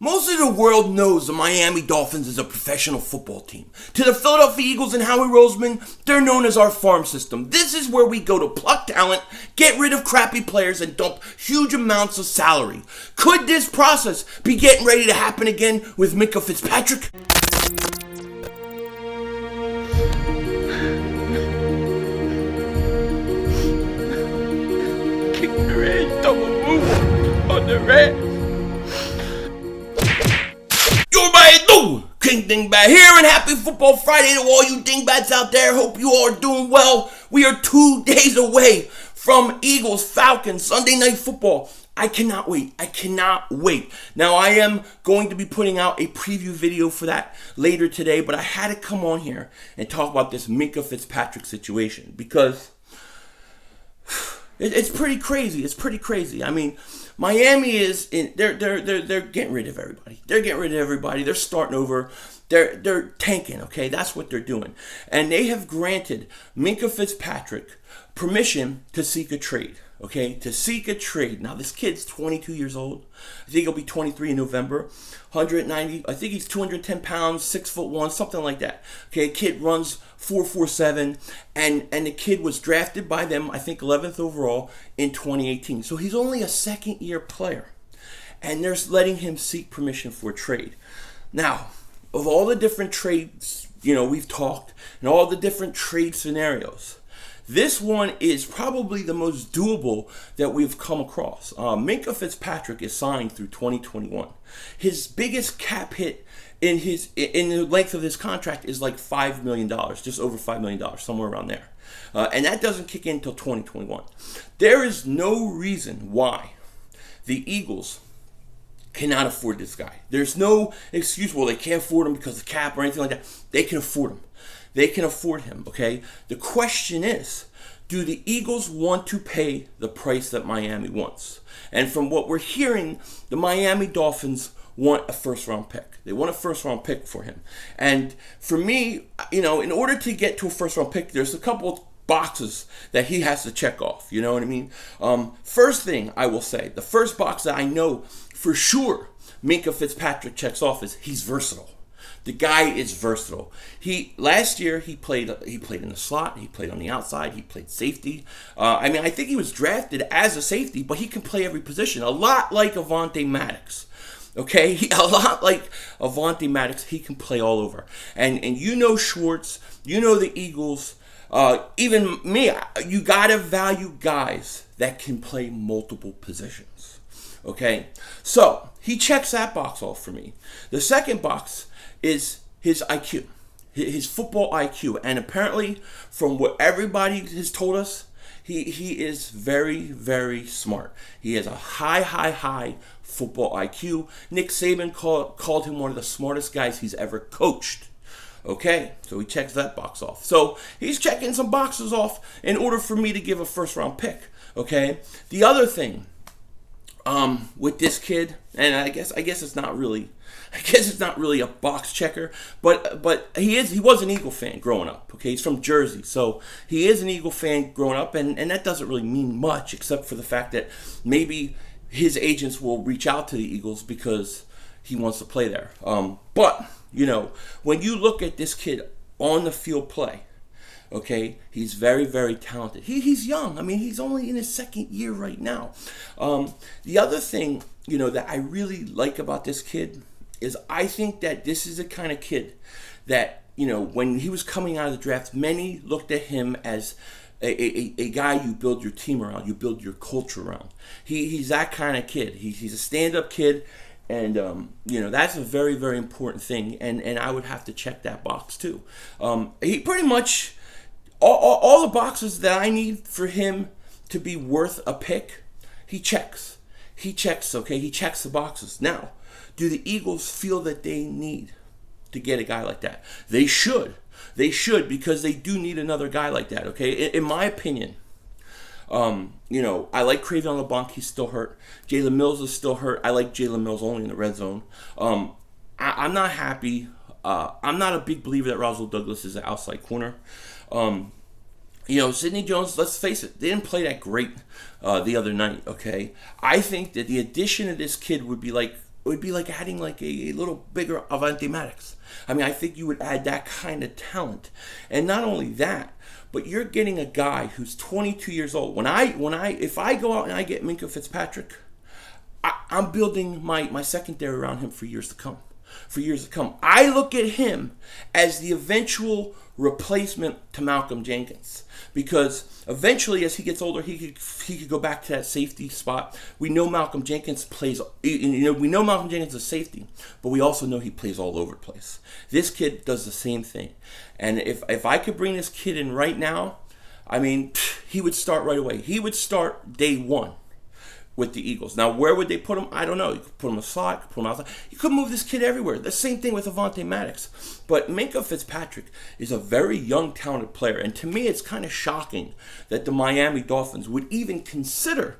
Most of the world knows the Miami Dolphins is a professional football team. To the Philadelphia Eagles and Howie Roseman, they're known as our farm system. This is where we go to pluck talent, get rid of crappy players, and dump huge amounts of salary. Could this process be getting ready to happen again with Minkah Fitzpatrick? Kick the red, double move on the red. King Dingbat here, and happy Football Friday to all you dingbats out there. Hope you all are doing well. We are 2 days away from Eagles Falcons Sunday Night Football. I cannot wait. Now, I am going to be putting out a preview video for that later today, but I had to come on here and talk about this Minkah Fitzpatrick situation because it's pretty crazy. I mean, Miami is they're getting rid of everybody. They're starting over. They're tanking, okay? That's what they're doing. And they have granted Minkah Fitzpatrick permission to seek a trade, okay? To seek a trade. Now, this kid's 22 years old. I think he'll be 23 in November. 190, I think he's 210 pounds, 6'1", something like that. Okay, kid runs 4.47, and the kid was drafted by them, I think 11th overall in 2018. So he's only a second-year player, and they're letting him seek permission for a trade. Now, of all the different trades, we've talked, and all the different trade scenarios, this one is probably the most doable that we've come across. Minkah Fitzpatrick is signed through 2021. His biggest cap hit in the length of his contract is like $5 million, just over $5 million, somewhere around there. And that doesn't kick in until 2021. There is no reason why the Eagles cannot afford this guy. There's no excuse, well, they can't afford him because of the cap or anything like that. They can afford him. They can afford him, okay? The question is, do the Eagles want to pay the price that Miami wants? And from what we're hearing, the Miami Dolphins want a first-round pick. They want a first-round pick for him. And for me, in order to get to a first-round pick, there's a couple of boxes that he has to check off. You know what I mean? First thing I will say, the first box that I know for sure Minkah Fitzpatrick checks off is he's versatile. The guy is versatile. Last year he played in the slot. He played on the outside. He played safety. I think he was drafted as a safety, but he can play every position. A lot like Avonte Maddox. Okay, a lot like Avonte Maddox. He can play all over. And Schwartz. The Eagles. Even me. You gotta value guys that can play multiple positions. Okay, so he checks that box off for me. The second box is his IQ, his football IQ. And apparently, from what everybody has told us, he is very, very smart. He has a high football IQ. Nick Saban called him one of the smartest guys he's ever coached. Okay, so he checks that box off. So he's checking some boxes off in order for me to give a first-round pick. Okay, the other thing with this kid, and I guess it's not really a box checker, but he was an Eagle fan growing up. Okay, he's from Jersey, so he is an Eagle fan growing up, and that doesn't really mean much except for the fact that maybe his agents will reach out to the Eagles because he wants to play there. But when you look at this kid on the field play, okay, he's very, very talented. He's young. I mean, he's only in his second year right now. The other thing, that I really like about this kid is I think that this is the kind of kid that, when he was coming out of the draft, many looked at him as a guy you build your team around, you build your culture around. He's that kind of kid. He's a stand-up kid. And, that's a very, very important thing. And I would have to check that box, too. He pretty much, all the boxes that I need for him to be worth a pick, he checks. Okay? He checks the boxes. Now, do the Eagles feel that they need to get a guy like that? They should. Because they do need another guy like that, okay? In my opinion, I like Craven LeBlanc. He's still hurt. Jalen Mills is still hurt. I like Jalen Mills only in the red zone. I'm not happy. I'm not a big believer that Rasul Douglas is an outside corner. Sidney Jones, let's face it, they didn't play that great the other night, okay? I think that the addition of this kid would be like would be like adding like a little bigger Avante Maddox. I mean, I think you would add that kind of talent. And not only that, but you're getting a guy who's 22 years old. If I go out and I get Minkah Fitzpatrick, I'm building my secondary around him for years to come. For years to come. I look at him as the eventual replacement to Malcolm Jenkins, because eventually, as he gets older, he could go back to that safety spot. We know Malcolm Jenkins plays. We know Malcolm Jenkins is safety, but we also know he plays all over the place. This kid does the same thing, and if I could bring this kid in right now, I mean, he would start right away. He would start day one with the Eagles. Now, where would they put him? I don't know. You could put him in a slot, you could put him outside. You could move this kid everywhere. The same thing with Avante Maddox. But Minkah Fitzpatrick is a very young, talented player. And to me, it's kind of shocking that the Miami Dolphins would even consider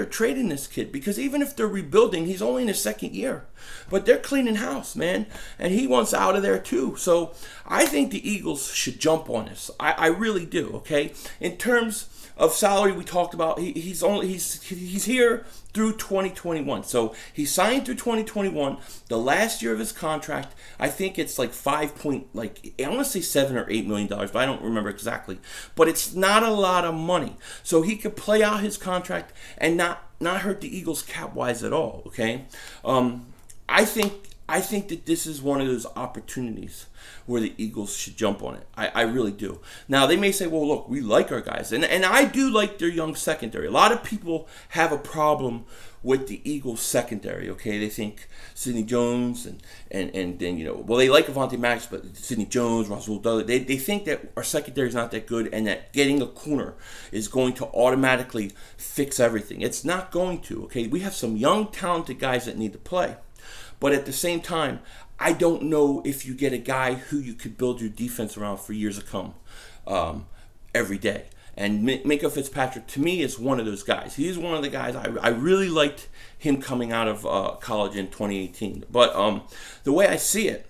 trading this kid. Because even if they're rebuilding, he's only in his second year. But they're cleaning house, man. And he wants out of there too. So I think the Eagles should jump on this. I really do, okay? In terms of salary, we talked about he's here through 2021. So he signed through 2021. The last year of his contract, I think it's like I want to say $7 or $8 million, but I don't remember exactly. But it's not a lot of money, so he could play out his contract and not hurt the Eagles cap wise at all. Okay, I think that this is one of those opportunities where the Eagles should jump on it. I really do. Now, they may say, well, look, we like our guys. And I do like their young secondary. A lot of people have a problem with the Eagles secondary, okay? They think Sidney Jones and then, they like Avante Maddox, but Sidney Jones, Rasul Douglas, they think that our secondary is not that good and that getting a corner is going to automatically fix everything. It's not going to, okay? We have some young, talented guys that need to play. But at the same time, I don't know if you get a guy who you could build your defense around for years to come every day. And Minkah Fitzpatrick, to me, is one of those guys. He's one of the guys, I really liked him coming out of college in 2018. But the way I see it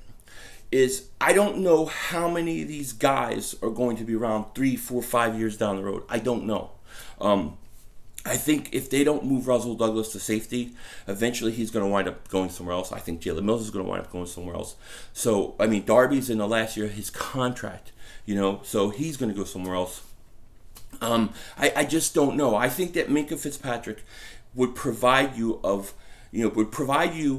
is I don't know how many of these guys are going to be around 3, 4, 5 years down the road. I don't know. I think if they don't move Rasul Douglas to safety, eventually he's going to wind up going somewhere else. I think Jalen Mills is going to wind up going somewhere else. So, I mean, Darby's in the last year of his contract, so he's going to go somewhere else. I just don't know. I think that Minkah Fitzpatrick would provide you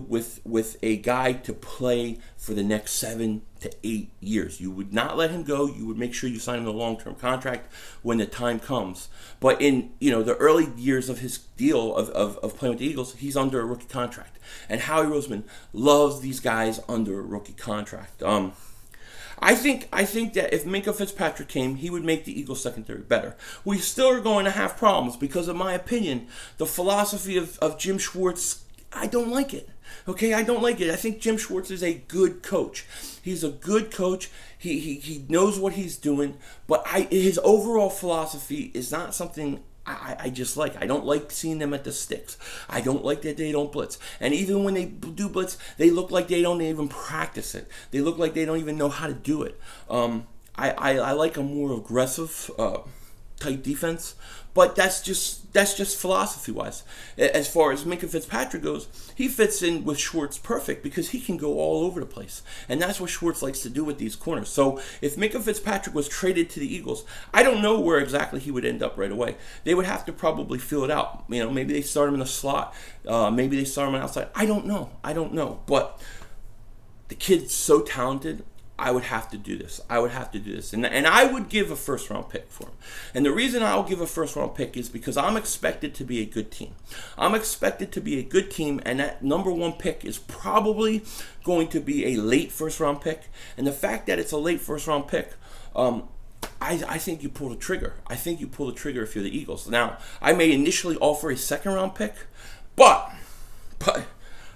with a guy to play for the next 7 to 8 years. You would not let him go. You would make sure you sign him a long-term contract when the time comes. But in the early years of his deal of playing with the Eagles, he's under a rookie contract. And Howie Roseman loves these guys under a rookie contract. I think that if Minkah Fitzpatrick came, he would make the Eagles secondary better. We still are going to have problems because, in my opinion, the philosophy of Jim Schwartz, I don't like it. Okay, I don't like it. I think Jim Schwartz is a good coach. He's a good coach. He knows what he's doing, but his overall philosophy is not something I just like. I don't like seeing them at the sticks. I don't like that they don't blitz. And even when they do blitz, they look like they don't even practice it. They look like they don't even know how to do it. I like a more aggressive type defense, but that's just philosophy-wise. As far as Minkah Fitzpatrick goes, he fits in with Schwartz perfect because he can go all over the place, and that's what Schwartz likes to do with these corners. So if Minkah Fitzpatrick was traded to the Eagles, I don't know where exactly he would end up right away. They would have to probably fill it out. Maybe they start him in the slot, maybe they start him on outside. I don't know. But the kid's so talented. I would have to do this. And I would give a first-round pick for him. And the reason I'll give a first-round pick is because I'm expected to be a good team. And that number one pick is probably going to be a late first-round pick. And the fact that it's a late first-round pick, I think you pull the trigger. I think you pull the trigger if you're the Eagles. Now, I may initially offer a second-round pick, but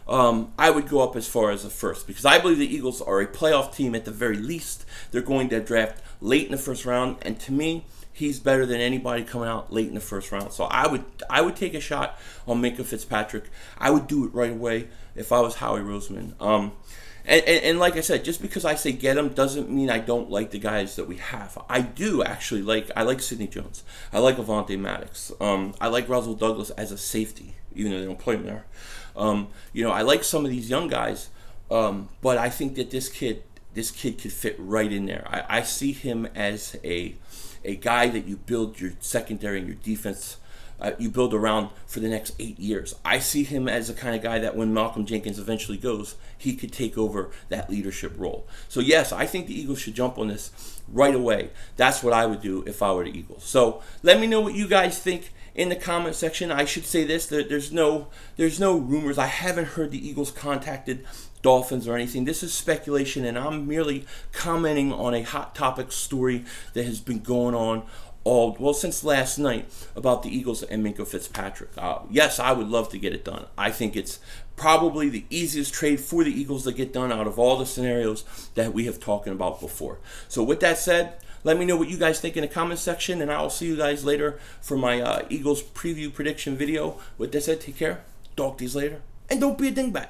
I would go up as far as a first because I believe the Eagles are a playoff team at the very least. They're going to draft late in the first round, and to me, he's better than anybody coming out late in the first round. So I would take a shot on Minkah Fitzpatrick. I would do it right away if I was Howie Roseman. And like I said, just because I say get him doesn't mean I don't like the guys that we have. I do actually I like Sidney Jones. I like Avonte Maddox. I like Russell Douglas as a safety, even though they don't play him there. I like some of these young guys, but I think that this kid could fit right in there. I see him as a guy that you build your secondary and your defense. You build around for the next 8 years. I see him as the kind of guy that when Malcolm Jenkins eventually goes, he could take over that leadership role. So yes, I think the Eagles should jump on this right away. That's what I would do if I were the Eagles. So let me know what you guys think in the comment section. I should say this: there's no rumors. I haven't heard the Eagles contacted Dolphins or anything. This is speculation, and I'm merely commenting on a hot topic story that has been going on since last night about the Eagles and Minkah Fitzpatrick. Yes, I would love to get it done. I think it's probably the easiest trade for the Eagles to get done out of all the scenarios that we have talked about before. So with that said, let me know what you guys think in the comment section, and I'll see you guys later for my Eagles preview prediction video. With that said, take care, talk to you later, and don't be a dingbat.